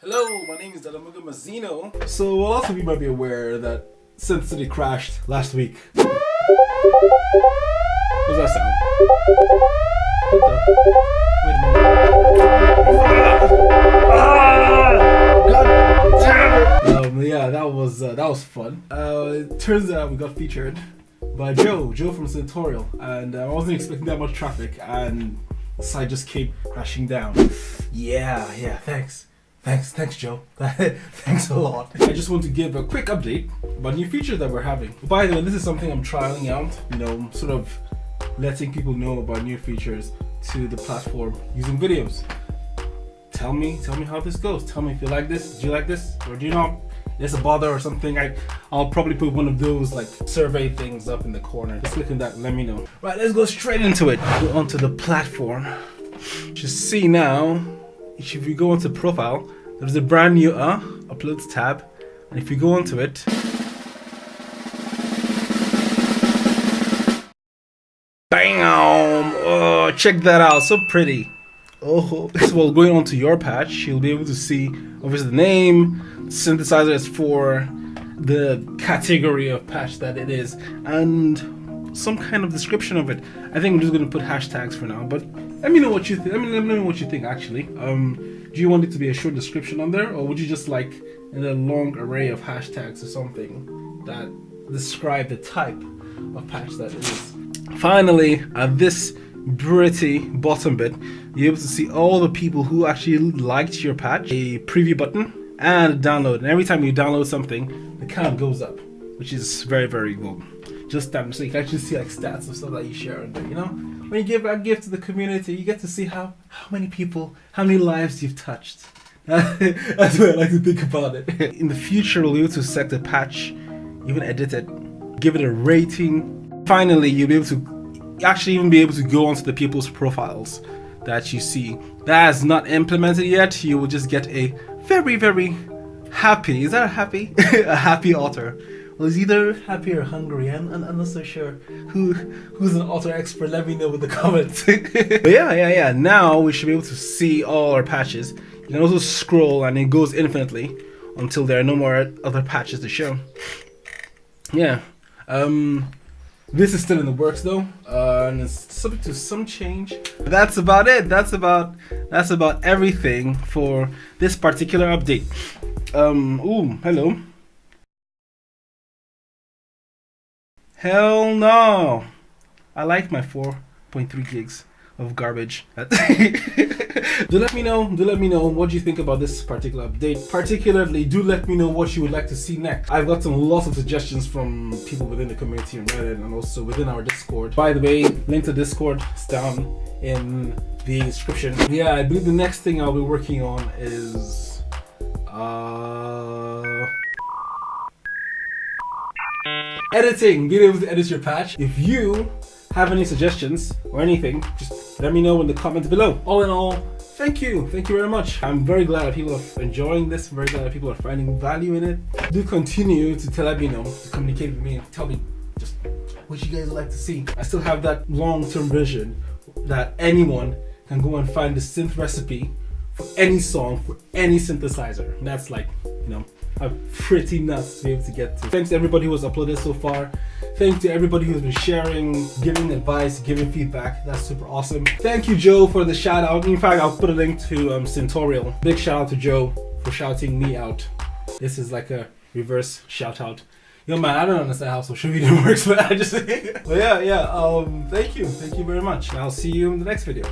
Hello, my name is Zeeno. So a lot of you might be aware that synthCity crashed last week. What does that sound? Wait a minute. Yeah, that was fun. It turns out we got featured by Joe from Synthtorial, and I wasn't expecting that much traffic, and the site just came crashing down. Yeah, thanks Joe. Thanks a lot. I just want to give a quick update about new features that we're having. By the way, this is something I'm trialing out, sort of letting people know about new features to the platform using videos. Tell me how this goes. Tell me if you like this, do you like this, or do you not? There's a bother or something. I'll probably put one of those like survey things up in the corner. Just click on that and let me know. Right, let's go straight into it. Go onto the platform. Just see now, if you go onto profile, there's a brand new uploads tab, and if you go onto it, bam! Oh, check that out, so pretty. Oh, well, going on to your patch, you'll be able to see obviously the name, synthesizer is for the category of patch that it is, and some kind of description of it. I think I'm just going to put hashtags for now, but let me know what you think. Let me know what you think actually. Do you want it to be a short description on there, or would you just like a long array of hashtags or something that describe the type of patch that it is? Finally, at this pretty bottom bit, you're able to see all the people who actually liked your patch, a preview button, and a download. And every time you download something, the count goes up, which is very, very good. Just that, so you can actually see like stats of stuff that you share on there, When you give a gift to the community, you get to see how many people, how many lives you've touched. That's what I like to think about it. In the future, we'll be able to set the patch, even edit it, give it a rating. Finally, you'll be able to actually even be able to go onto the people's profiles that you see. That is not implemented yet. You will just get a very, very happy, is that a happy? A happy author. Well, it's either happy or hungry. I'm not so sure who's an author expert. Let me know in the comments. But yeah. Now we should be able to see all our patches. You can also scroll, and it goes infinitely until there are no more other patches to show. Yeah. This is still in the works though, and it's subject to some change. That's about it. That's about everything for this particular update. Ooh, hello. Hell no! I like my 4.3 gigs of garbage. Do let me know what you think about this particular update. Particularly, do let me know what you would like to see next. I've gotten lots of suggestions from people within the community on Reddit and also within our Discord. By the way, link to Discord is down in the description. Yeah, I believe the next thing I'll be working on is editing, being able to edit your patch. If you have any suggestions or anything, just let me know in the comments below. All in all, thank you very much. I'm very glad that people are enjoying this. I'm very glad that people are finding value in it. Do continue to let me know, to communicate with me and tell me just what you guys would like to see. I still have that long-term vision that anyone can go and find the synth recipe for any song, for any synthesizer. And that's like, I'm pretty nuts to be able to get to. Thanks to everybody who has uploaded so far. Thanks to everybody who's been sharing, giving advice, giving feedback. That's super awesome. Thank you, Joe, for the shout out. In fact, I'll put a link to Synthtorial. Big shout out to Joe for shouting me out. This is like a reverse shout out. Yo man, I don't understand how social media works, but I just but yeah, thank you very much. I'll see you in the next video.